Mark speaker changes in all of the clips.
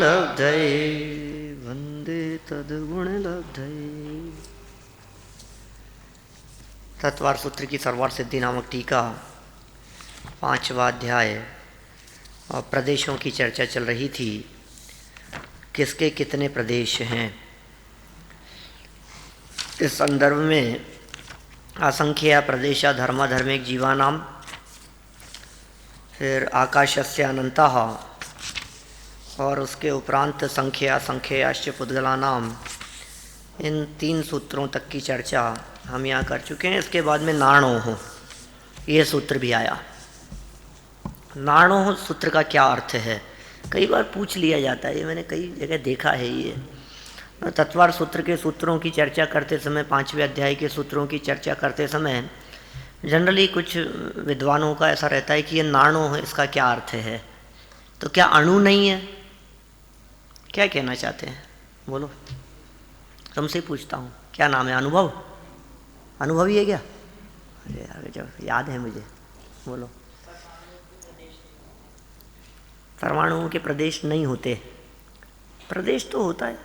Speaker 1: लब्धये वंदे तद्गुणलब्धये। तत्वार सूत्र की सर्वार्थ सिद्धि नामक टीका 5वां अध्याय। और प्रदेशों की चर्चा चल रही थी, किसके कितने प्रदेश हैं। इस संदर्भ में असंख्य प्रदेशा धर्माधर्मिक जीवानाम, फिर आकाशस्य अनंतः, और उसके उपरांत संख्या संख्याश्च पुद्गलानाम, इन 3 सूत्रों तक की चर्चा हम यहाँ कर चुके हैं। इसके बाद में नाणोह, ये सूत्र भी आया। नाणोह सूत्र का क्या अर्थ है, कई बार पूछ लिया जाता है, ये मैंने कई जगह देखा है। ये तत्वार सूत्र के सूत्रों की चर्चा करते समय, 5वें अध्याय के सूत्रों की चर्चा करते समय जनरली कुछ विद्वानों का ऐसा रहता है कि ये नाणोह, इसका क्या अर्थ है। तो क्या अणु नहीं है, क्या कहना चाहते हैं, बोलो। तुमसे पूछता हूँ, क्या नाम है? अनुभव, अनुभवी है क्या? अरे यार जब याद है मुझे, बोलो। परमाणुओं के प्रदेश नहीं होते, प्रदेश तो होता है।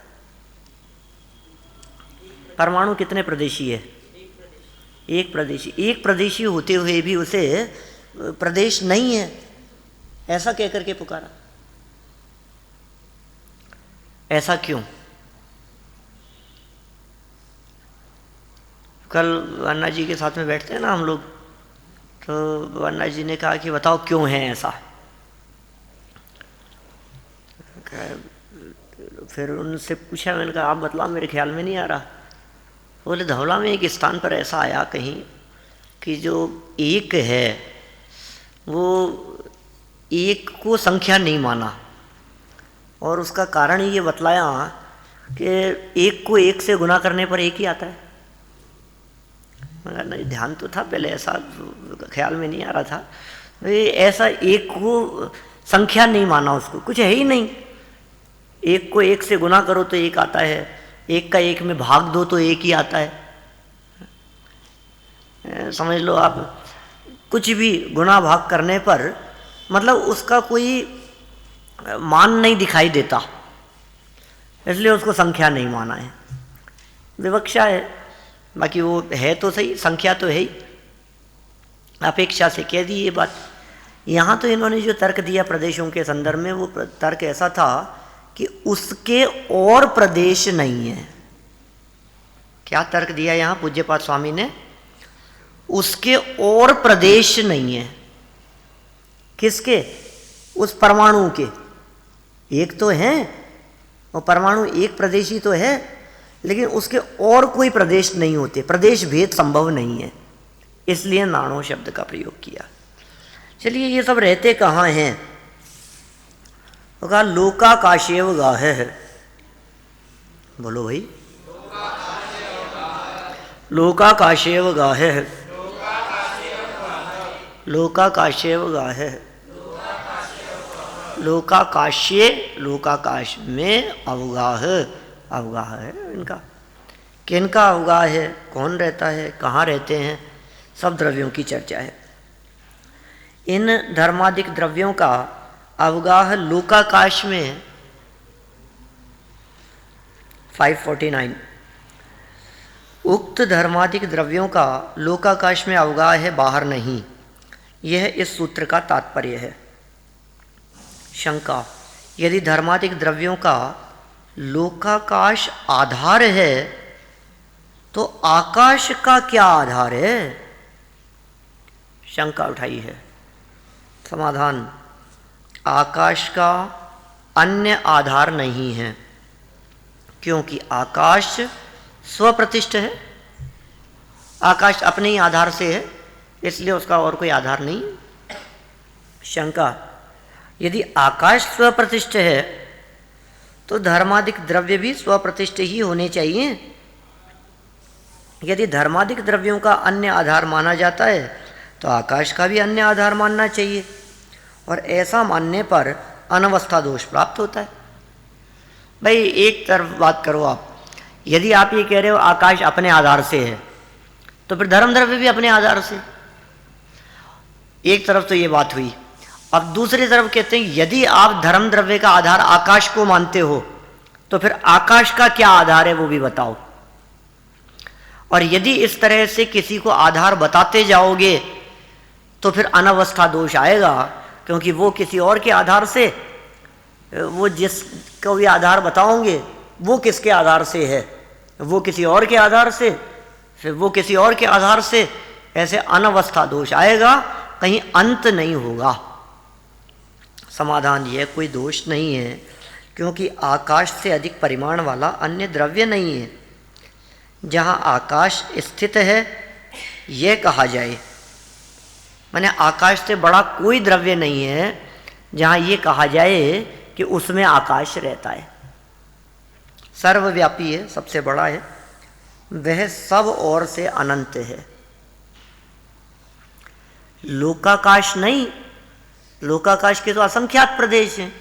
Speaker 1: परमाणु कितने प्रदेशी है? एक प्रदेशी। एक प्रदेशी होते हुए भी उसे प्रदेश नहीं है, ऐसा कह करके पुकारा। ऐसा क्यों? कल अन्ना जी के साथ में बैठते हैं ना हम लोग, तो अन्ना जी ने कहा कि बताओ क्यों है ऐसा। फिर उनसे पूछा, मैंने कहा आप बतलाओ, मेरे ख्याल में नहीं आ रहा। बोले धौला में एक स्थान पर ऐसा आया कहीं कि जो एक है वो एक को संख्या नहीं माना, और उसका कारण ये बतलाया कि एक को एक से गुना करने पर एक ही आता है। मगर नहीं, ध्यान तो था पहले, ऐसा ख्याल में नहीं आ रहा था। ऐसा एक को संख्या नहीं माना, उसको कुछ है ही नहीं। एक को एक से गुना करो तो एक आता है, एक का एक में भाग दो तो एक ही आता है। समझ लो आप, कुछ भी गुना भाग करने पर मतलब उसका कोई मान नहीं दिखाई देता, इसलिए उसको संख्या नहीं माना है, विवक्षा है। बाकी वो है तो सही, संख्या तो है ही, अपेक्षा से कह दी ये बात। यहाँ तो इन्होंने जो तर्क दिया प्रदेशों के संदर्भ में, वो तर्क ऐसा था कि उसके और प्रदेश नहीं है। क्या तर्क दिया यहाँ पूज्यपाद स्वामी ने? उसके और प्रदेश नहीं है। किसके? उस परमाणु के। एक तो है और परमाणु एक प्रदेशी तो है, लेकिन उसके और कोई प्रदेश नहीं होते, प्रदेश भेद संभव नहीं है, इसलिए नाणो शब्द का प्रयोग किया। चलिए, ये सब रहते कहाँ हैं? तो कहा लोकाकाशेव गाहे है। बोलो भाई, लोकाकाशेव गाहे है, लोकाकाशेव गाहे है। लोकाकाश्ये, लोकाकाश में अवगाह, अवगाह है इनका। किनका अवगाह है, कौन रहता है, कहाँ रहते हैं, सब द्रव्यों की चर्चा है। इन धर्मादिक द्रव्यों का अवगाह लोकाकाश में 549। उक्त धर्मादिक द्रव्यों का लोकाकाश में अवगाह है, बाहर नहीं। यह इस सूत्र का तात्पर्य है। शंका, यदि धर्मादिक द्रव्यों का लोकाकाश आधार है तो आकाश का क्या आधार है? शंका उठाई है। समाधान, आकाश का अन्य आधार नहीं है, क्योंकि आकाश स्वप्रतिष्ठ है। आकाश अपने ही आधार से है, इसलिए उसका और कोई आधार नहीं। शंका, यदि आकाश स्वप्रतिष्ठ है तो धर्मादिक द्रव्य भी स्वप्रतिष्ठ ही होने चाहिए। यदि धर्मादिक द्रव्यों का अन्य आधार माना जाता है तो आकाश का भी अन्य आधार मानना चाहिए, और ऐसा मानने पर अनवस्था दोष प्राप्त होता है। भाई एक तरफ बात करो आप, यदि आप ये कह रहे हो आकाश अपने आधार से है, तो फिर धर्म द्रव्य भी अपने आधार से। एक तरफ तो ये बात हुई, अब दूसरी तरफ कहते हैं यदि आप धर्म द्रव्य का आधार आकाश को मानते हो तो फिर आकाश का क्या आधार है वो भी बताओ। और यदि इस तरह से किसी को आधार बताते जाओगे तो फिर अनवस्था दोष आएगा, क्योंकि वो किसी और के आधार से, वो जिसको भी आधार बताओगे वो किसके आधार से है, वो किसी और के आधार से, फिर वो किसी और के आधार से, ऐसे अनवस्था दोष आएगा, कहीं अंत नहीं होगा। समाधान यह कोई दोष नहीं है, क्योंकि आकाश से अधिक परिमाण वाला अन्य द्रव्य नहीं है। जहाँ आकाश स्थित है यह कहा जाए, माने आकाश से बड़ा कोई द्रव्य नहीं है जहाँ ये कहा जाए कि उसमें आकाश रहता है। सर्वव्यापी है, सबसे बड़ा है, वह सब ओर से अनंत है। लोकाकाश नहीं, लोकाकाश के तो असंख्यात प्रदेश हैं,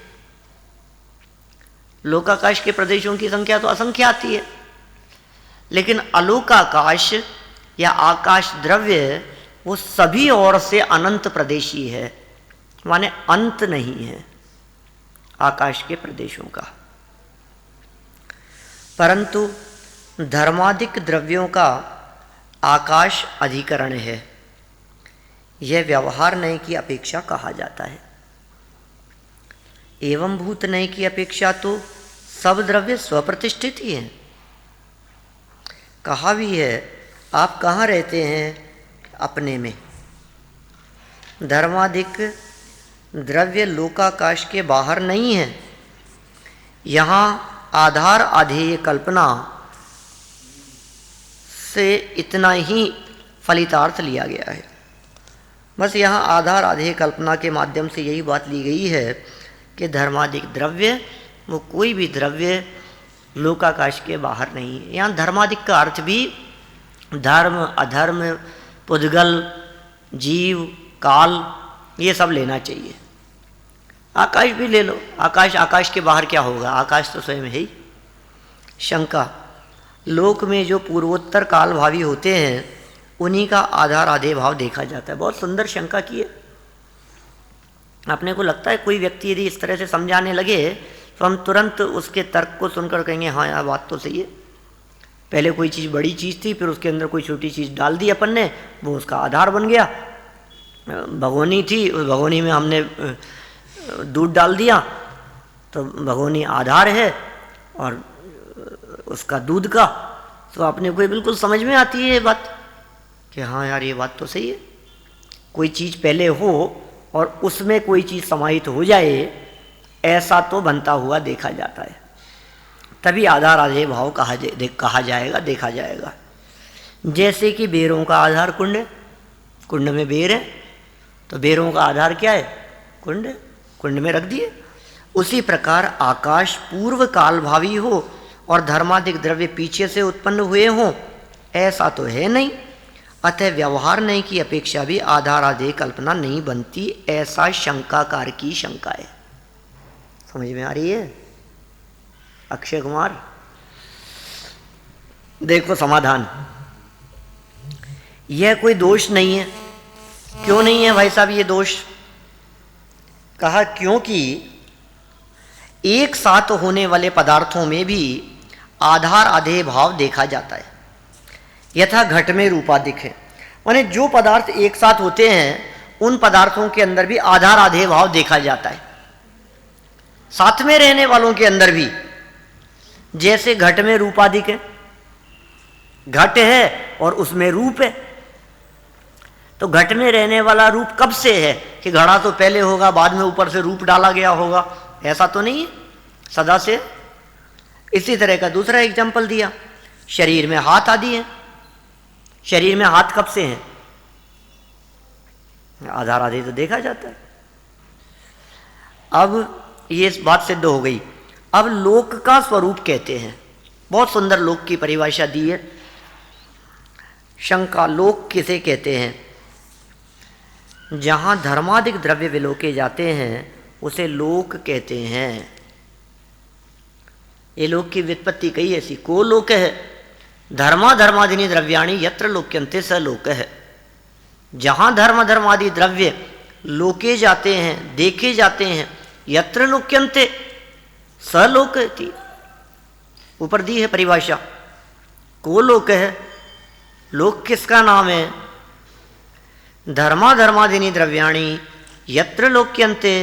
Speaker 1: लोकाकाश के प्रदेशों की संख्या तो असंख्यात ही है, लेकिन अलोकाकाश या आकाश द्रव्य वो सभी ओर से अनंत प्रदेशी है, माने अंत नहीं है आकाश के प्रदेशों का। परंतु धर्मादिक द्रव्यों का आकाश अधिकरण है, यह व्यवहार नय की अपेक्षा कहा जाता है। एवं भूत नय की अपेक्षा तो सब द्रव्य स्वप्रतिष्ठित ही हैं। कहा भी है, आप कहाँ रहते हैं? अपने में। धर्मादिक द्रव्य लोकाकाश के बाहर नहीं है। यहाँ आधार आधेय कल्पना से इतना ही फलितार्थ लिया गया है। बस यहाँ आधार आधेय कल्पना के माध्यम से यही बात ली गई है कि धर्मादिक द्रव्य वो कोई भी द्रव्य लोकाकाश के बाहर नहीं है। यहाँ धर्मादिक का अर्थ भी धर्म, अधर्म, पुद्गल, जीव, काल, ये सब लेना चाहिए। आकाश भी ले लो, आकाश, आकाश के बाहर क्या होगा? आकाश तो स्वयं है ही। शंका, लोक में जो पूर्वोत्तर काल भावी होते हैं उन्हीं का आधार आधेय भाव देखा जाता है। बहुत सुंदर शंका की है। अपने को लगता है कोई व्यक्ति यदि इस तरह से समझाने लगे तो हम तुरंत उसके तर्क को सुनकर कहेंगे हाँ यार बात तो सही है। पहले कोई चीज़ बड़ी चीज़ थी, फिर उसके अंदर कोई छोटी चीज़ डाल दी अपन ने, वो उसका आधार बन गया। भगोनी थी, उस भगोनी में हमने दूध डाल दिया तो भगोनी आधार है और उसका दूध का, तो अपने को बिल्कुल समझ में आती है ये बात कि हाँ यार ये बात तो सही है। कोई चीज़ पहले हो और उसमें कोई चीज़ समाहित हो जाए, ऐसा तो बनता हुआ देखा जाता है, तभी आधार आधेय भाव कहा जाएगा, देखा जाएगा। जैसे कि बेरों का आधार कुंड है, कुंड में बेर है तो बेरों का आधार क्या है? कुंड है, कुंड में रख दिए। उसी प्रकार आकाश पूर्व काल भावी हो और धर्मादिक द्रव्य पीछे से उत्पन्न हुए हों, ऐसा तो है नहीं। अतः व्यवहार नहीं की अपेक्षा भी आधार आधेय कल्पना नहीं बनती, ऐसा शंकाकार की शंका है। समझ में आ रही है अक्षय कुमार? देखो समाधान, यह कोई दोष नहीं है। क्यों नहीं है भाई साहब ये दोष? कहा क्योंकि एक साथ होने वाले पदार्थों में भी आधार आधेय भाव देखा जाता है। यथा घट में रूपाधिक है, माने जो पदार्थ एक साथ होते हैं उन पदार्थों के अंदर भी आधार आधेय भाव देखा जाता है। साथ में रहने वालों के अंदर भी, जैसे घट में रूपाधिक है, घट है और उसमें रूप है, तो घट में रहने वाला रूप कब से है कि घड़ा तो पहले होगा बाद में ऊपर से रूप डाला गया होगा, ऐसा तो नहीं है, सदा से। इसी तरह का दूसरा एग्जाम्पल दिया, शरीर में हाथ आदि है। शरीर में हाथ कब से हैं? आधार आधेय तो देखा जाता है। अब ये बात सिद्ध हो गई। अब लोक का स्वरूप कहते हैं, बहुत सुंदर लोक की परिभाषा दी है। शंका, लोक किसे कहते हैं? जहां धर्मादिक द्रव्य विलोके जाते हैं उसे लोक कहते हैं। ये लोक की व्युत्पत्ति कई ऐसी, को लोक है धर्मादि द्रव्याणि यत्र लोक्यन्ते स लोक है। जहां धर्मादि द्रव्य लोके जाते हैं, देखे जाते हैं, यत्र लोक्यन्ते स लोकयति। ऊपर दी है परिभाषा, को लोक है, लोक किसका नाम है? धर्माधर्मादीनि द्रव्याणि यत्र लोक्यन्ते,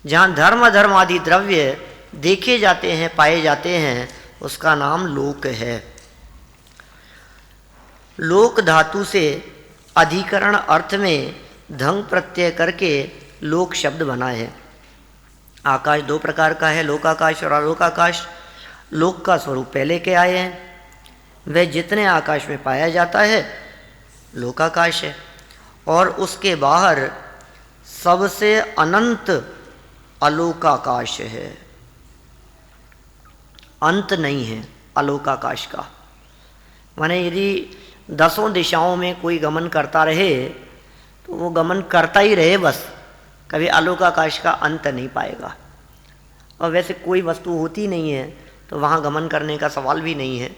Speaker 1: जहाँ धर्म धर्मादि द्रव्य देखे जाते हैं, पाए जाते हैं, उसका नाम लोक है। लोक धातु से अधिकरण अर्थ में धंग प्रत्यय करके लोक शब्द बना है। आकाश दो प्रकार का है, लोकाकाश और आलोकाकाश। लोक का स्वरूप पहले के आए हैं, वह जितने आकाश में पाया जाता है लोकाकाश है, और उसके बाहर सबसे अनंत अलोकाकाश है। अंत नहीं है अलोकाकाश का। माने यदि 10 दिशाओं में कोई गमन करता रहे तो वो गमन करता ही रहे बस, कभी अलोकाकाश का अंत नहीं पाएगा। और वैसे कोई वस्तु होती नहीं है तो वहाँ गमन करने का सवाल भी नहीं है,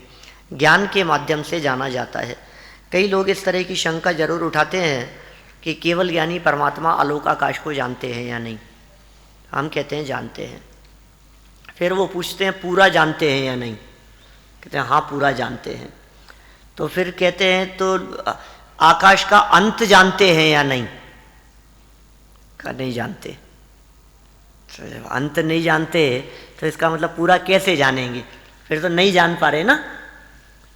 Speaker 1: ज्ञान के माध्यम से जाना जाता है। कई लोग इस तरह की शंका जरूर उठाते हैं कि केवल ज्ञानी परमात्मा अलोकाकाश को जानते हैं या नहीं। हम कहते हैं जानते हैं। फिर वो पूछते हैं पूरा जानते हैं या नहीं, कहते हैं हाँ पूरा जानते हैं। तो फिर कहते हैं तो आकाश का अंत जानते हैं या नहीं, का नहीं जानते। तो जब अंत नहीं जानते तो इसका मतलब पूरा कैसे जानेंगे? फिर तो नहीं जान पा रहे ना,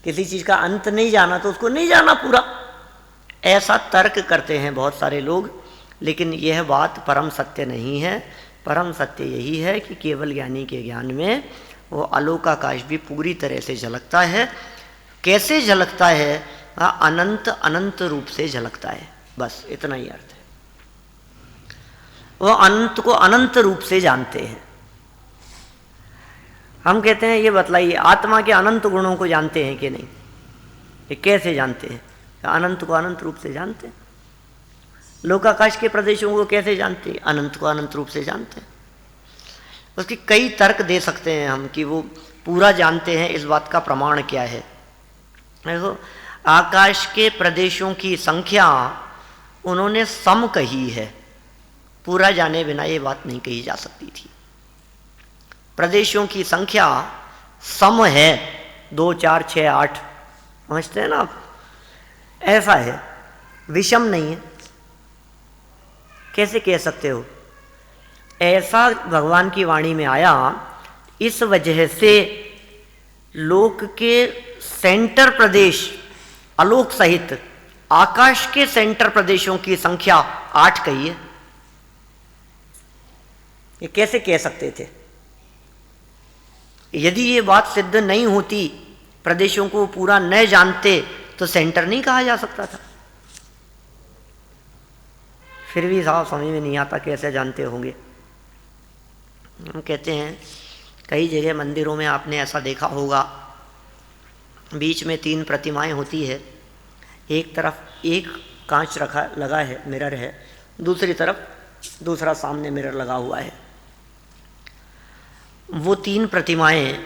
Speaker 1: किसी चीज़ का अंत नहीं जाना तो उसको नहीं जाना पूरा। ऐसा तर्क करते हैं बहुत सारे लोग, लेकिन यह बात परम सत्य नहीं है। परम सत्य यही है कि केवल ज्ञानी के ज्ञान में वो अलोकाकाश भी पूरी तरह से झलकता है। कैसे झलकता है? अनंत अनंत रूप से झलकता है, बस इतना ही अर्थ है। वो अनंत को अनंत रूप से जानते हैं। हम कहते हैं ये बतलाइए आत्मा के अनंत गुणों को जानते हैं कि नहीं? ये कैसे जानते हैं? अनंत को अनंत रूप से जानते हैं। लोकाकाश के प्रदेशों को कैसे जानते हैं? अनंत को अनंत रूप से जानते हैं। उसकी कई तर्क दे सकते हैं हम कि वो पूरा जानते हैं, इस बात का प्रमाण क्या है? देखो, आकाश के प्रदेशों की संख्या उन्होंने सम कही है, पूरा जाने बिना ये बात नहीं कही जा सकती थी। प्रदेशों की संख्या सम है, 2 4 6 8, समझते हैं ना आप? ऐसा है, विषम नहीं है। कैसे कह सकते हो? ऐसा भगवान की वाणी में आया। इस वजह से लोक के सेंटर प्रदेश आलोक सहित आकाश के सेंटर प्रदेशों की संख्या 8 कही है। ये कैसे कह सकते थे? यदि ये बात सिद्ध नहीं होती, प्रदेशों को पूरा न जानते, तो सेंटर नहीं कहा जा सकता था। फिर भी साहब समझ में नहीं आता कैसे जानते होंगे। हम कहते हैं कई जगह मंदिरों में आपने ऐसा देखा होगा, बीच में 3 प्रतिमाएं होती है। एक तरफ एक कांच रखा लगा है, मिरर है, दूसरी तरफ दूसरा सामने मिरर लगा हुआ है। वो 3 प्रतिमाएं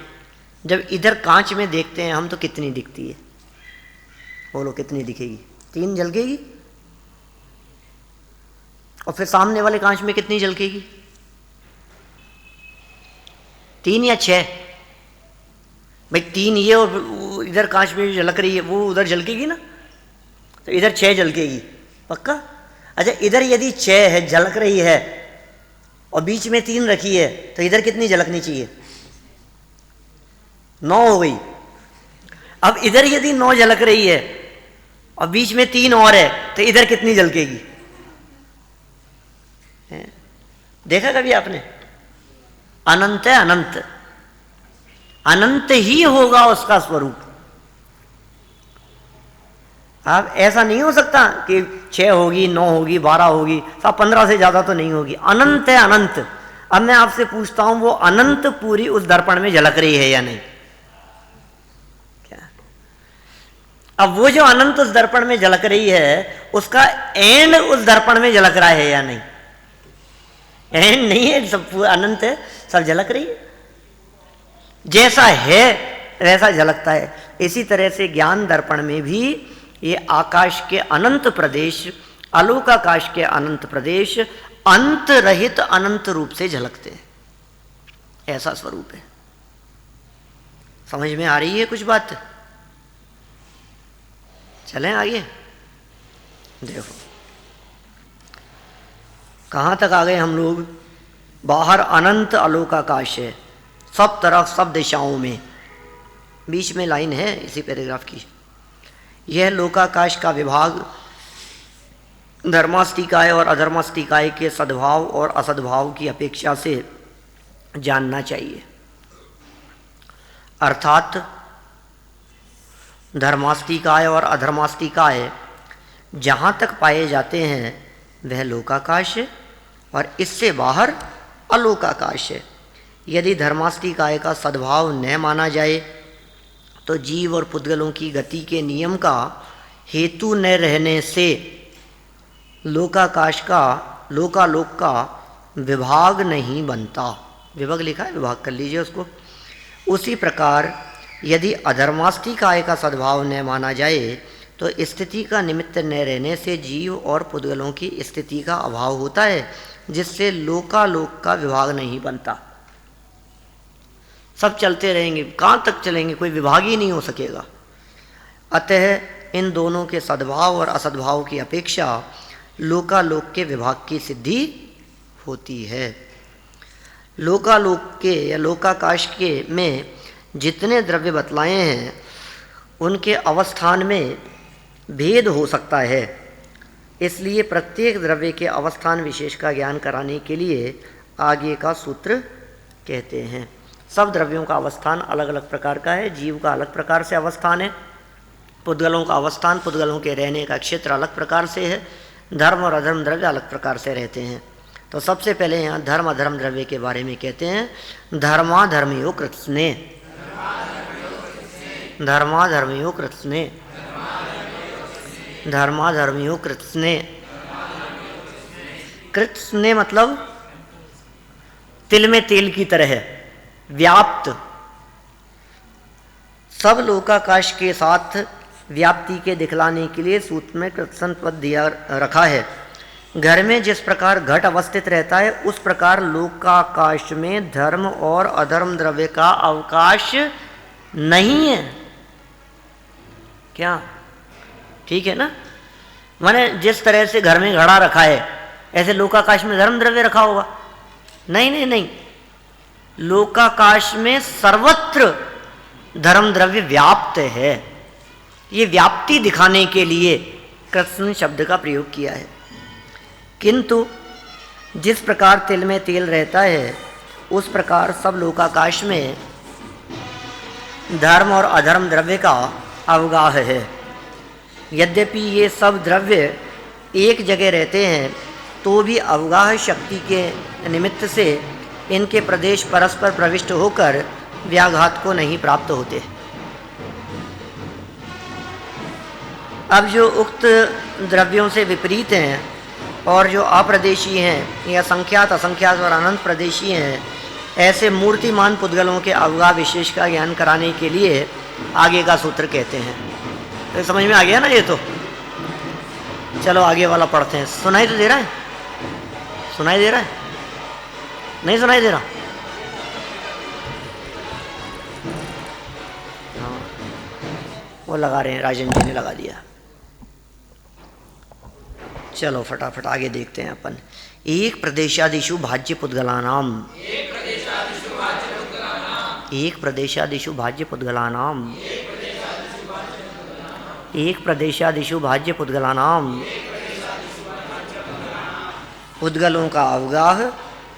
Speaker 1: जब इधर कांच में देखते हैं हम तो कितनी दिखती है? बोलो कितनी दिखेगी? 3 झलकेगी। और फिर सामने वाले कांच में कितनी झलकेगी? 3 या 6? भाई 3 ये और इधर कांच में झलक रही है, वो उधर झलकेगी ना, तो इधर 6 झलकेगी पक्का। अच्छा, इधर यदि 6 है झलक रही है और बीच में 3 रखी है, तो इधर कितनी झलकनी चाहिए? 9 हो गई। अब इधर यदि 9 झलक रही है और बीच में 3 और है, तो इधर कितनी झलकेगी? देखा कभी आपने? अनंत है, अनंत अनंत ही होगा उसका स्वरूप। अब ऐसा नहीं हो सकता कि 6 होगी, 9 होगी, 12 होगी, सब 15 से ज्यादा तो नहीं होगी। अनंत है, अनंत। अब मैं आपसे पूछता हूं, वो अनंत पूरी उस दर्पण में झलक रही है या नहीं? क्या? अब वो जो अनंत उस दर्पण में झलक रही है, उसका एंड उस दर्पण में झलक रहा है या नहीं? एंड नहीं है, सब अनंत है, सब झलक रही है। जैसा है वैसा झलकता है। इसी तरह से ज्ञान दर्पण में भी ये आकाश के अनंत प्रदेश आलोकाकाश के अनंत प्रदेश अंत रहित अनंत रूप से झलकते हैं, ऐसा स्वरूप है। समझ में आ रही है कुछ बात? चलें आगे। देखो कहाँ तक आ गए हम लोग। बाहर अनंत आलोकाकाश है, सब तरफ सब दिशाओं में। बीच में लाइन है इसी पैराग्राफ की। यह लोकाकाश का विभाग धर्मास्तिकाय और अधर्मास्तिकाय के सद्भाव और असद्भाव की अपेक्षा से जानना चाहिए। अर्थात धर्मास्तिकाय और अधर्मास्तिकाय जहाँ तक पाए जाते हैं वह लोकाकाश है और इससे बाहर अलोकाकाश है। यदि धर्मास्तिकाय का सद्भाव न माना जाए तो जीव और पुद्गलों की गति के नियम का हेतु न रहने से लोकाकाश का लोकालोक का विभाग नहीं बनता। विभाग लिखा है, विभाग कर लीजिए उसको। उसी प्रकार यदि अधर्मास्तिकाय का सद्भाव न माना जाए तो स्थिति का निमित्त न रहने से जीव और पुद्गलों की स्थिति का अभाव होता है, जिससे लोकालोक का विभाग नहीं बनता। सब चलते रहेंगे, कहाँ तक चलेंगे, कोई विभाग ही नहीं हो सकेगा। अतः इन दोनों के सद्भाव और असद्भाव की अपेक्षा लोकालोक के विभाग की सिद्धि होती है। लोकालोक के या लोकाकाश के में जितने द्रव्य बतलाए हैं उनके अवस्थान में भेद हो सकता है, इसलिए प्रत्येक द्रव्य के अवस्थान विशेष का ज्ञान कराने के लिए आगे का सूत्र कहते हैं। सब द्रव्यों का अवस्थान अलग अलग प्रकार का है। जीव का अलग प्रकार से अवस्थान है, पुद्गलों का अवस्थान, पुद्गलों के रहने का क्षेत्र अलग प्रकार से है, धर्म और अधर्म द्रव्य अलग प्रकार से रहते हैं। तो सबसे पहले यहाँ धर्म अधर्म द्रव्य के बारे में कहते हैं। धर्माधर्मियो कृत्स्ने, धर्माधर्मियो कृत्स्ने, धर्माधर्मियो कृत्स्ने। कृत्स्ने मतलब तिल में तेल की तरह है, व्याप्त। सब लोकाकाश के साथ व्याप्ति के दिखलाने के लिए सूत्र में कृत्सन पद दिया रखा है। घर में जिस प्रकार घट अवस्थित रहता है उस प्रकार लोकाकाश में धर्म और अधर्म द्रव्य का अवकाश नहीं है। क्या ठीक है ना? माने जिस तरह से घर में घड़ा रखा है ऐसे लोकाकाश में धर्म द्रव्य रखा होगा? नहीं नहीं नहीं, लोकाकाश में सर्वत्र धर्म द्रव्य व्याप्त है। ये व्याप्ति दिखाने के लिए कृत्स्न शब्द का प्रयोग किया है। किंतु जिस प्रकार तिल में तेल रहता है उस प्रकार सब लोकाकाश में धर्म और अधर्म द्रव्य का अवगाह है। यद्यपि ये सब द्रव्य एक जगह रहते हैं तो भी अवगाह शक्ति के निमित्त से इनके प्रदेश परस्पर प्रविष्ट होकर व्याघात को नहीं प्राप्त होते। अब जो उक्त द्रव्यों से विपरीत हैं और जो अप्रदेशी हैं या संख्यात असंख्यात और अनंत प्रदेशी हैं, ऐसे मूर्तिमान पुद्गलों के अवगाह विशेष का ज्ञान कराने के लिए आगे का सूत्र कहते हैं। तो समझ में आ गया ना ये? तो चलो आगे वाला पढ़ते हैं। सुनाई तो दे रहा है? सुनाई दे रहा है? नहीं सुनाई दे रहा? हाँ, वो लगा रहे हैं, राजन जी ने लगा दिया। चलो फटाफट आगे देखते हैं अपन। एक प्रदेशादिषु भाज्य पुद्गलानाम, एक प्रदेशादिषु भाज्य पुद्गलानाम, एक प्रदेशादिषु भाज्य पुद्गलानाम। पुद्गलों का अवगाह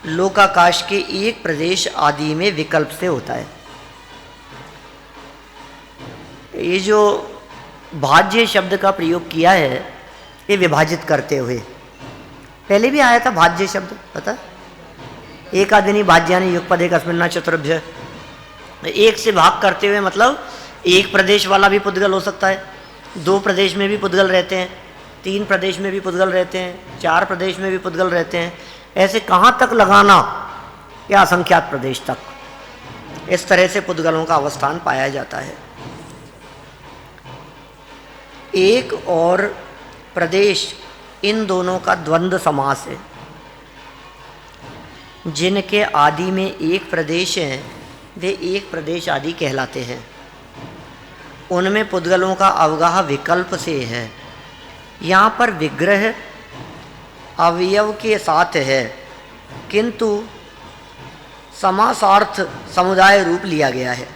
Speaker 1: लोकाकाश के एक प्रदेश आदि में विकल्प से होता है। ये जो भाज्य शब्द का प्रयोग किया है ये विभाजित करते हुए, पहले भी आया था भाज्य शब्द, पता? एक आदिनी भाज्यानि युगपद एक अस्मिन्ना चतुर्भ्य। एक से भाग करते हुए मतलब एक प्रदेश वाला भी पुद्गल हो सकता है, दो प्रदेश में भी पुद्गल रहते हैं, तीन प्रदेश में भी पुद्गल रहते हैं, चार प्रदेश में भी पुद्गल रहते हैं। ऐसे कहाँ तक लगाना? या असंख्यात प्रदेश तक। इस तरह से पुद्गलों का अवस्थान पाया जाता है। एक और प्रदेश इन दोनों का द्वंद्व समास है। जिनके आदि में एक प्रदेश है वे एक प्रदेश आदि कहलाते हैं। उनमें पुद्गलों का अवगाह विकल्प से है। यहाँ पर विग्रह अवयव के साथ है, किंतु समासार्थ समुदाय रूप लिया गया है,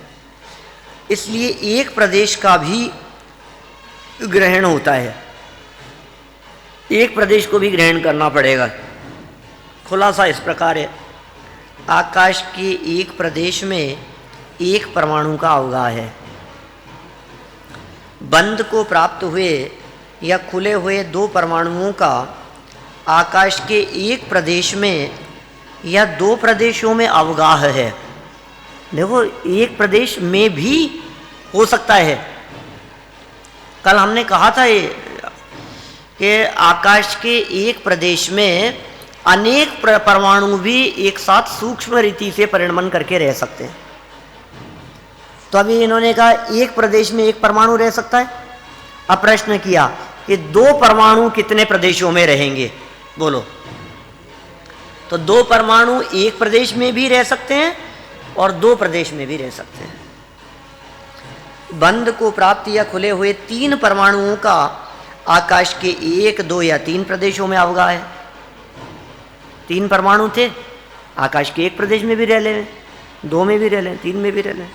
Speaker 1: इसलिए एक प्रदेश का भी ग्रहण होता है। एक प्रदेश को भी ग्रहण करना पड़ेगा। खुलासा इस प्रकार है, आकाश के एक प्रदेश में एक परमाणु का अवगाह है। बंद को प्राप्त हुए या खुले हुए दो परमाणुओं का आकाश के एक प्रदेश में या दो प्रदेशों में अवगाह है। देखो, एक प्रदेश में भी हो सकता है। कल हमने कहा था ये कि आकाश के एक प्रदेश में अनेक परमाणु भी एक साथ सूक्ष्म रीति से परिणमन करके रह सकते हैं। तो अभी इन्होंने कहा एक प्रदेश में एक परमाणु रह सकता है। अब प्रश्न किया कि दो परमाणु कितने प्रदेशों में रहेंगे, बोलो। तो दो परमाणु एक प्रदेश में भी रह सकते हैं और दो प्रदेश में भी रह सकते हैं। बंद को प्राप्त या खुले हुए तीन परमाणुओं का आकाश के एक, दो या तीन प्रदेशों में अवगाह है। तीन परमाणु थे, आकाश के एक प्रदेश में भी रह लें, दो में भी रह लें, तीन में भी रह लें।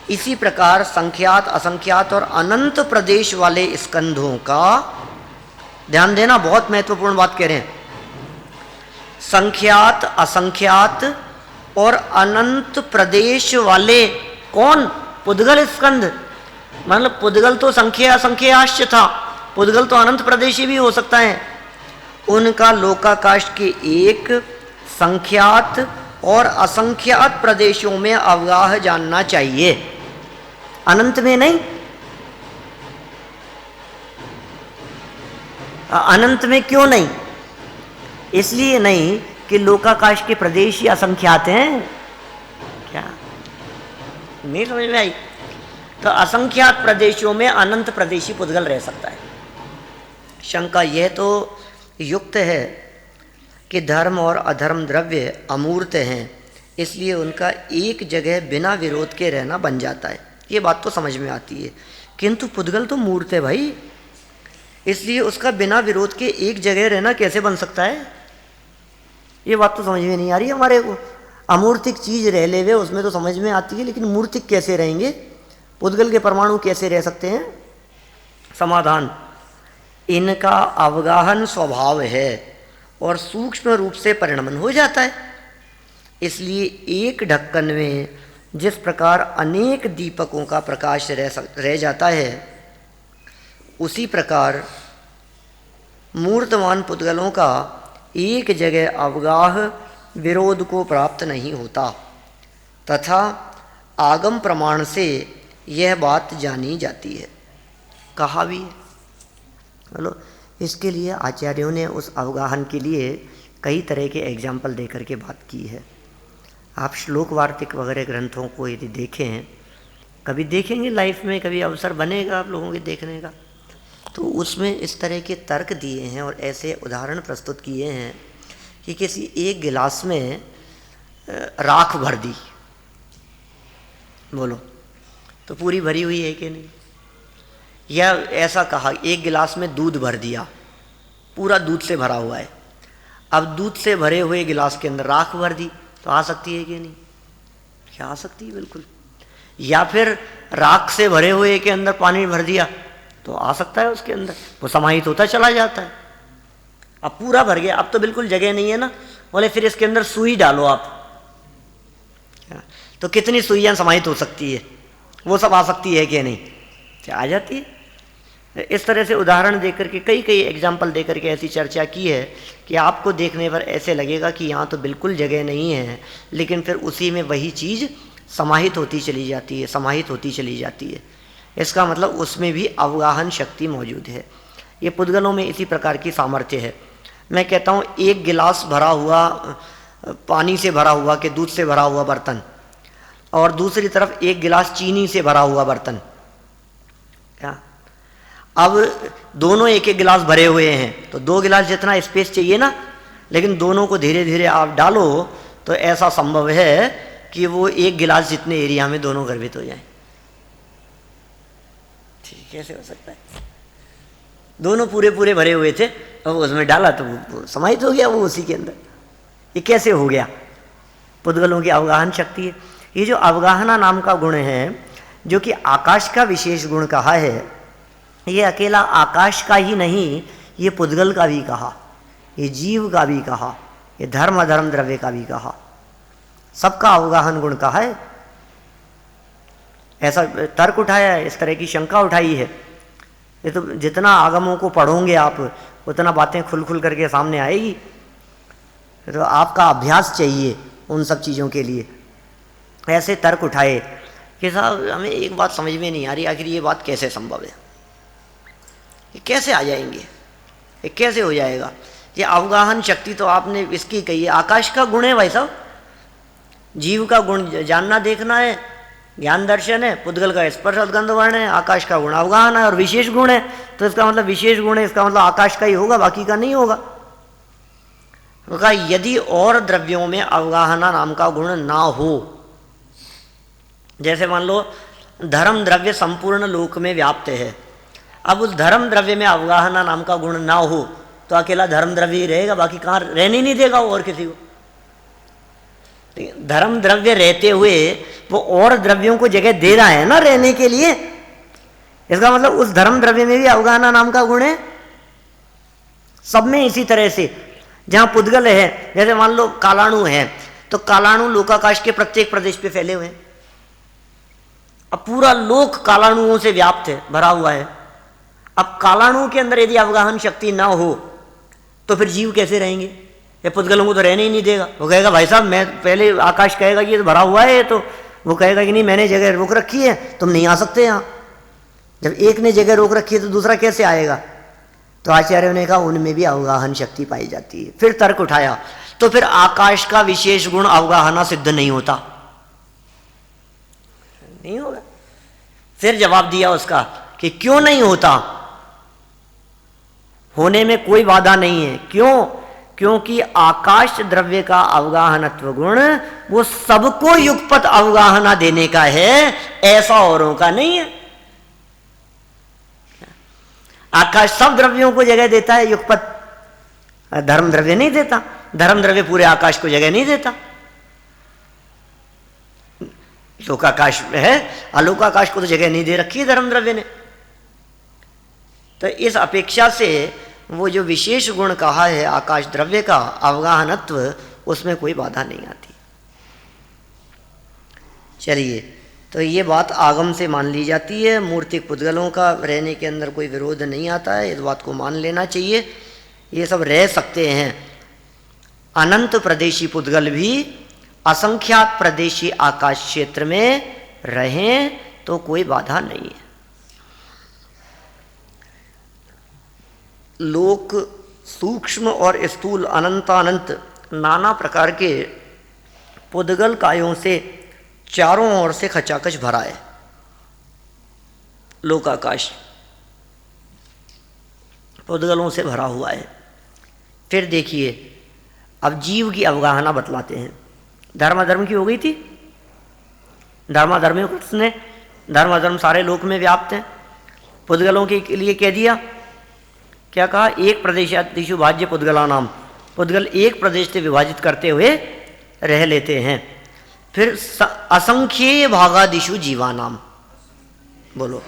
Speaker 1: इसी प्रकार संख्यात, असंख्यात और अनंत प्रदेश वाले स्कंधों का, ध्यान देना, बहुत महत्वपूर्ण बात कह रहे हैं। संख्यात, असंख्यात और अनंत प्रदेश वाले कौन? पुद्गल स्कंध। मतलब पुद्गल तो संख्या असंख्याश्च था, पुद्गल तो अनंत प्रदेशी भी हो सकता है। उनका लोकाकाश के एक, संख्यात और असंख्यात प्रदेशों में अवगाह जानना चाहिए, अनंत में नहीं। अनंत में क्यों नहीं? इसलिए नहीं कि लोकाकाश के प्रदेश ही असंख्यात हैं। क्या नहीं समझ में आई? तो असंख्यात प्रदेशों में अनंत प्रदेशी पुद्गल रह सकता है। शंका यह तो युक्त है कि धर्म और अधर्म द्रव्य अमूर्त हैं, इसलिए उनका एक जगह बिना विरोध के रहना बन जाता है। ये बात तो समझ में आती है, किंतु पुद्गल तो मूर्त है भाई, इसलिए उसका बिना विरोध के एक जगह रहना कैसे बन सकता है? ये बात तो समझ में नहीं आ रही हमारे को। अमूर्तिक चीज रह ले वे उसमें तो समझ में आती है, लेकिन मूर्तिक कैसे रहेंगे? पुद्गल के परमाणु कैसे रह सकते हैं? समाधान, इनका अवगाहन स्वभाव है और सूक्ष्म रूप से परिणमन हो जाता है। इसलिए एक ढक्कन में जिस प्रकार अनेक दीपकों का प्रकाश रह जाता है, उसी प्रकार मूर्तमान पुद्गलों का एक जगह अवगाह विरोध को प्राप्त नहीं होता, तथा आगम प्रमाण से यह बात जानी जाती है। कहा भी है। चलो, इसके लिए आचार्यों ने उस अवगाहन के लिए कई तरह के एग्जाम्पल दे करके बात की है। आप श्लोक वार्तिक वगैरह ग्रंथों को यदि देखें, कभी देखेंगे लाइफ में, कभी अवसर बनेगा आप लोगों के देखने का, तो उसमें इस तरह के तर्क दिए हैं और ऐसे उदाहरण प्रस्तुत किए हैं कि किसी एक गिलास में राख भर दी, बोलो तो पूरी भरी हुई है कि नहीं? या ऐसा कहा एक गिलास में दूध भर दिया, पूरा दूध से भरा हुआ है, अब दूध से भरे हुए गिलास के अंदर राख भर दी, तो आ सकती है कि नहीं? क्या आ सकती है, बिल्कुल। या फिर राख से भरे हुए के अंदर पानी भर दिया तो आ सकता है, उसके अंदर वो समाहित होता चला जाता है। अब पूरा भर गया, अब तो बिल्कुल जगह नहीं है ना, बोले फिर इसके अंदर सुई डालो आप, तो कितनी सुइयां समाहित हो सकती है? वो सब आ सकती है कि नहीं? क्या आ जाती है? इस तरह से उदाहरण देकर के कई कई एग्जाम्पल देकर के ऐसी चर्चा की है कि आपको देखने पर ऐसे लगेगा कि यहाँ तो बिल्कुल जगह नहीं है, लेकिन फिर उसी में वही चीज़ समाहित होती चली जाती है, समाहित होती चली जाती है। इसका मतलब उसमें भी अवगाहन शक्ति मौजूद है। ये पुद्गलों में इसी प्रकार की सामर्थ्य है। मैं कहता हूँ एक गिलास भरा हुआ, पानी से भरा हुआ कि दूध से भरा हुआ बर्तन, और दूसरी तरफ एक गिलास चीनी से भरा हुआ बर्तन, क्या अब दोनों एक एक गिलास भरे हुए हैं तो 2 गिलास जितना स्पेस चाहिए ना, लेकिन दोनों को धीरे धीरे आप डालो तो ऐसा संभव है कि वो 1 गिलास जितने एरिया में दोनों गर्भित हो जाएं। ठीक, कैसे हो सकता है? दोनों पूरे पूरे भरे हुए थे, अब उसमें डाला तो वो समाहित हो गया वो उसी के अंदर। ये कैसे हो गया? पुद्गलों की अवगाहन शक्ति है। ये जो अवगाहना नाम का गुण है, जो कि आकाश का विशेष गुण कहा है, ये अकेला आकाश का ही नहीं, ये पुद्गल का भी कहा, ये जीव का भी कहा, ये धर्म अधर्म द्रव्य का भी कहा, सबका अवगाहन गुण कहा है। ऐसा तर्क उठाया है, इस तरह की शंका उठाई है। ये तो जितना आगमों को पढ़ोगे आप उतना बातें खुल खुल करके सामने आएगी। तो आपका अभ्यास चाहिए उन सब चीज़ों के लिए। ऐसे तर्क उठाए कि साहब हमें एक बात समझ में नहीं आ रही, आखिर ये बात कैसे संभव है, ये कैसे आ जाएंगे, ये कैसे हो जाएगा? ये अवगाहन शक्ति तो आपने इसकी कही है, आकाश का गुण है भाई साहब। जीव का गुण जानना देखना है, ज्ञान दर्शन है, पुद्गल का स्पर्श उद्गंध वर्ण है, आकाश का गुण अवगाहन है और विशेष गुण है। तो इसका मतलब विशेष गुण है, इसका मतलब आकाश का ही होगा, बाकी का नहीं होगा। कहा यदि और द्रव्यों में अवगाहना नाम का गुण ना हो, जैसे मान लो धर्म द्रव्य संपूर्ण लोक में व्याप्त है, अब उस धर्म द्रव्य में अवगाहना नाम का गुण ना हो तो अकेला धर्म द्रव्य ही रहेगा, बाकी कहाँ रहने नहीं देगा और किसी को। धर्म द्रव्य रहते हुए वो और द्रव्यों को जगह दे रहा है ना रहने के लिए, इसका मतलब उस धर्म द्रव्य में भी अवगाहना नाम का गुण है। सब में इसी तरह से, जहां पुद्गल है, जैसे मान लो कालाणु है, तो कालाणु लोकाकाश के प्रत्येक प्रदेश पे फैले हुए हैं। अब पूरा लोक कालाणुओं से व्याप्त है, भरा हुआ है। अब कालाणु के अंदर यदि अवगाहन शक्ति ना हो तो फिर जीव कैसे रहेंगे? ये पुद्गलों को तो रहने ही नहीं देगा। वो कहेगा भाई साहब मैं पहले, आकाश कहेगा कि ये तो भरा हुआ है, तो वो कहेगा कि नहीं मैंने जगह रोक रखी है, तुम नहीं आ सकते यहाँ। जब एक ने जगह रोक रखी है तो दूसरा कैसे आएगा? तो आचार्यों ने कहा उनमें भी अवगाहन शक्ति पाई जाती है। फिर तर्क उठाया, तो फिर आकाश का विशेष गुण अवगाहना सिद्ध नहीं होता, नहीं होगा। फिर जवाब दिया उसका कि क्यों नहीं होता, होने में कोई बाधा नहीं है। क्यों? क्योंकि आकाश द्रव्य का अवगाहनत्व गुण वो सबको युगपत अवगाहना देने का है, ऐसा औरों का नहीं है। आकाश सब द्रव्यों को जगह देता है युगपत, धर्म द्रव्य नहीं देता। धर्म द्रव्य पूरे आकाश को जगह नहीं देता। लोकाकाश है, अलोकाकाश को तो जगह नहीं दे रखी है धर्म द्रव्य ने। तो इस अपेक्षा से वो जो विशेष गुण कहा है आकाश द्रव्य का अवगाहनत्व, उसमें कोई बाधा नहीं आती। चलिए, तो ये बात आगम से मान ली जाती है। मूर्तिक पुद्गलों का रहने के अंदर कोई विरोध नहीं आता है, इस बात को मान लेना चाहिए। ये सब रह सकते हैं। अनंत प्रदेशी पुद्गल भी असंख्यात प्रदेशी आकाश क्षेत्र में रहें तो कोई बाधा नहीं है। लोक सूक्ष्म और स्थूल अनंतानंत नाना प्रकार के पुद्गल कायों से चारों ओर से खचाखच भरा है लोकाकाश, पुद्गलों से भरा हुआ है। फिर देखिए, अब जीव की अवगाहना बतलाते हैं। धर्माधर्म की हो गई थी, धर्माधर्म ने धर्माधर्म सारे लोक में व्याप्त हैं। पुद्गलों के लिए कह दिया, क्या कहा? एक प्रदेशादिषु भाज्य पुद्गला नाम, पुद्गल एक प्रदेश से विभाजित करते हुए रह लेते हैं। फिर असंख्य भागादिषु जीवानाम, बोलो,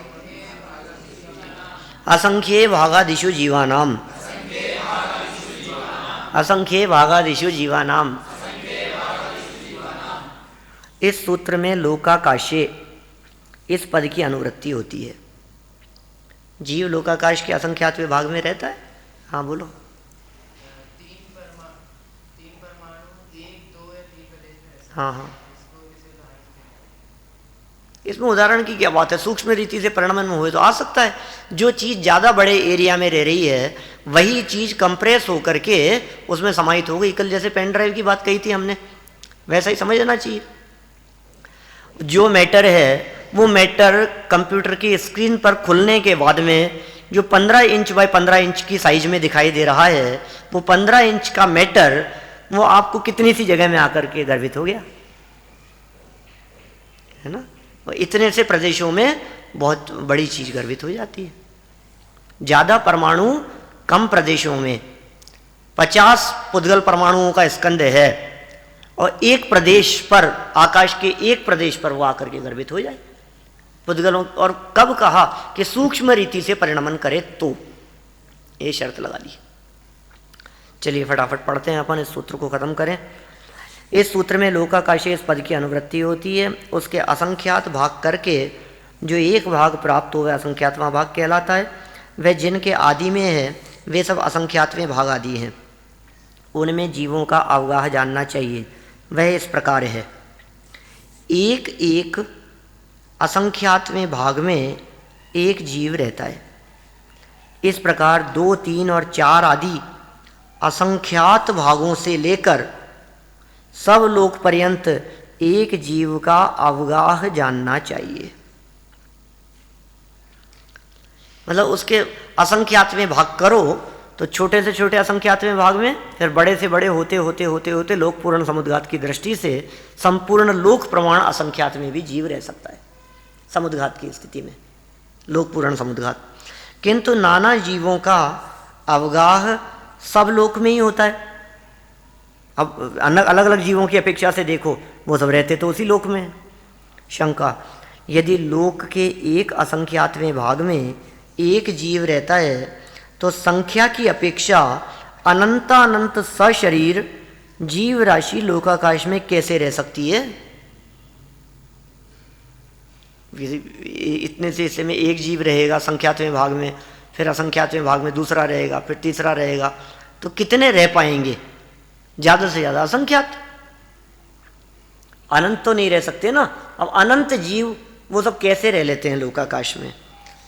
Speaker 1: असंख्य भागादिषु जीवानाम, असंख्य भागादिषु जीवानाम। इस सूत्र में लोकाकाशे इस पद की अनुवृत्ति होती है। जीव लोकाकाश के असंख्यात विभाग में रहता है। हाँ बोलो। हाँ हाँ, इसमें उदाहरण की क्या बात है? सूक्ष्म रीति से परिणमन में हुए तो आ सकता है। जो चीज़ ज़्यादा बड़े एरिया में रह रही है वही चीज़ कंप्रेस होकर के उसमें समाहित हो गई। कल जैसे पेन ड्राइव की बात कही थी हमने, वैसा ही समझना चाहिए। जो मैटर है वो मैटर कंप्यूटर की स्क्रीन पर खुलने के बाद में जो 15 इंच बाय 15 इंच की साइज में दिखाई दे रहा है, वो 15 इंच का मैटर वो आपको कितनी सी जगह में आकर के गर्भित हो गया, है ना। इतने से प्रदेशों में बहुत बड़ी चीज गर्भित हो जाती है। ज्यादा परमाणु कम प्रदेशों में 50 पुद्गल परमाणुओं का स्कंद है और एक प्रदेश पर, आकाश के एक प्रदेश पर वो आकर के गर्भित हो जाए पुद्गलों। और कब कहा कि सूक्ष्म रीति से परिणमन करे, तो ये शर्त लगा दी। चलिए फटाफट पढ़ते हैं, अपन इस सूत्र को खत्म करें। इस सूत्र में लोकाकाशे इस पद की अनुवृत्ति होती है, उसके असंख्यात भाग करके जो एक भाग प्राप्त हो वह असंख्यातवां भाग कहलाता है। वह जिनके आदि में है वे सब असंख्यातवें भाग आदि हैं। उनमें जीवों का अवगाह जानना चाहिए। वह इस प्रकार है, एक एक असंख्यातवें भाग में एक जीव रहता है। इस प्रकार 2, 3 और 4 आदि असंख्यात भागों से लेकर सब लोक पर्यंत एक जीव का अवगाह जानना चाहिए। मतलब उसके असंख्यातवें भाग करो तो छोटे से छोटे असंख्यातवें भाग में, फिर बड़े से बड़े होते होते होते होते लोक पूर्ण समुद्घात की दृष्टि से संपूर्ण लोक प्रमाण असंख्यात में भी जीव रह सकता है समुद्घात की स्थिति में, लोक पूर्ण समुद्घात। किंतु नाना जीवों का अवगाह सब लोक में ही होता है। अब अलग अलग जीवों की अपेक्षा से देखो, वो सब रहते तो उसी लोक में है। शंका, यदि लोक के एक असंख्यातवें भाग में एक जीव रहता है तो संख्या की अपेक्षा अनंतानंत सशरीर जीव राशि लोकाकाश में कैसे रह सकती है? इतने से हिस्से में एक जीव रहेगा संख्यातवें भाग में, फिर असंख्यातवें भाग में दूसरा रहेगा, फिर तीसरा रहेगा, तो कितने रह पाएंगे? ज्यादा से ज्यादा असंख्यात, अनंत तो नहीं रह सकते ना। अब अनंत जीव वो सब कैसे रह लेते हैं लोकाकाश में?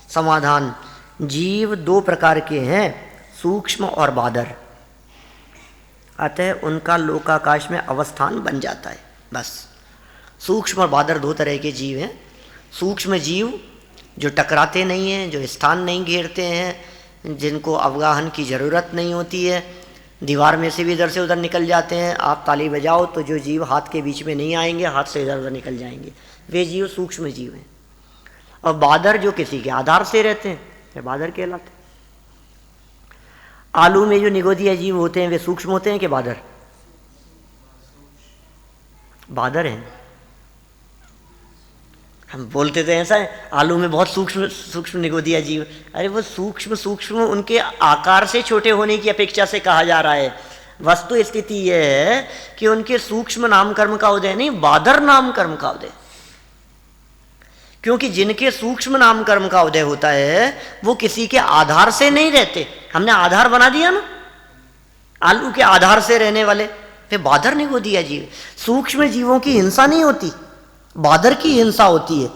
Speaker 1: समाधान, जीव 2 प्रकार के हैं, सूक्ष्म और बादर। अतः उनका लोकाकाश में अवस्थान बन जाता है। बस सूक्ष्म और बादर 2 तरह के जीव हैं। सूक्ष्म जीव जो टकराते नहीं हैं, जो स्थान नहीं घेरते हैं, जिनको अवगाहन की ज़रूरत नहीं होती है, दीवार में से भी इधर से उधर निकल जाते हैं। आप ताली बजाओ तो जो जीव हाथ के बीच में नहीं आएंगे, हाथ से इधर उधर निकल जाएंगे, वे जीव सूक्ष्म जीव हैं। और बादर जो किसी के आधार से रहते हैं, वे बादर कहलाते हैं। आलू में जो निगोदिया जीव होते हैं वे सूक्ष्म होते हैं कि बादर? बादर हैं। हम बोलते तो ऐसा है आलू में बहुत सूक्ष्म सूक्ष्म निगोदिया जीव, अरे वो सूक्ष्म सूक्ष्म उनके आकार से छोटे होने की अपेक्षा से कहा जा रहा है। वस्तु स्थिति यह है कि उनके सूक्ष्म नाम कर्म का उदय नहीं, बादर नाम कर्म का उदय। क्योंकि जिनके सूक्ष्म नाम कर्म का उदय होता है वो किसी के आधार से नहीं रहते। हमने आधार बना दिया ना, आलू के आधार से रहने वाले, फिर बादर निगोदिया जीव। सूक्ष्म जीवों की हिंसा नहीं होती, बादर की हिंसा होती है।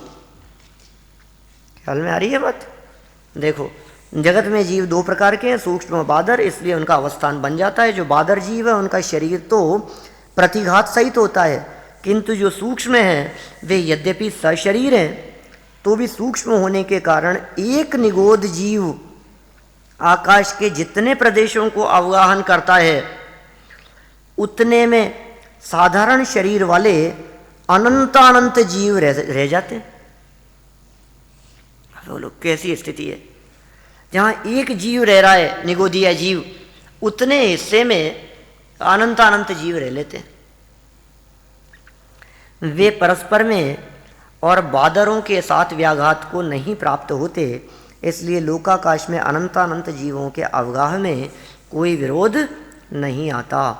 Speaker 1: ख्याल में आ रही है बात? देखो, जगत में जीव 2 प्रकार के हैं, सूक्ष्म और बादर, इसलिए उनका अवस्थान बन जाता है। जो बादर जीव है उनका शरीर तो प्रतिघात सहित होता है, किंतु जो सूक्ष्म है वे यद्यपि सशरीर हैं तो भी सूक्ष्म होने के कारण एक निगोद जीव आकाश के जितने प्रदेशों को अवगाहन करता है उतने में साधारण शरीर वाले अनंतानंत जीव रह जाते हैं। बोलो कैसी स्थिति है? जहां एक जीव रह रहा है, निगोदिया जीव, उतने हिस्से में अनंतानंत जीव रह लेते हैं। वे परस्पर में और बादरों के साथ व्याघात को नहीं प्राप्त होते, इसलिए लोकाकाश में अनंतानंत जीवों के अवगाह में कोई विरोध नहीं आता।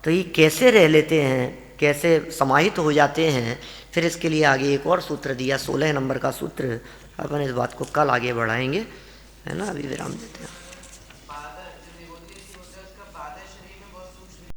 Speaker 1: तो ये कैसे रह लेते हैं, कैसे समाहित हो जाते हैं? फिर इसके लिए आगे एक और सूत्र दिया, 16 नंबर का सूत्र। अपन इस बात को कल आगे बढ़ाएंगे, है ना। अभी विराम देते हैं।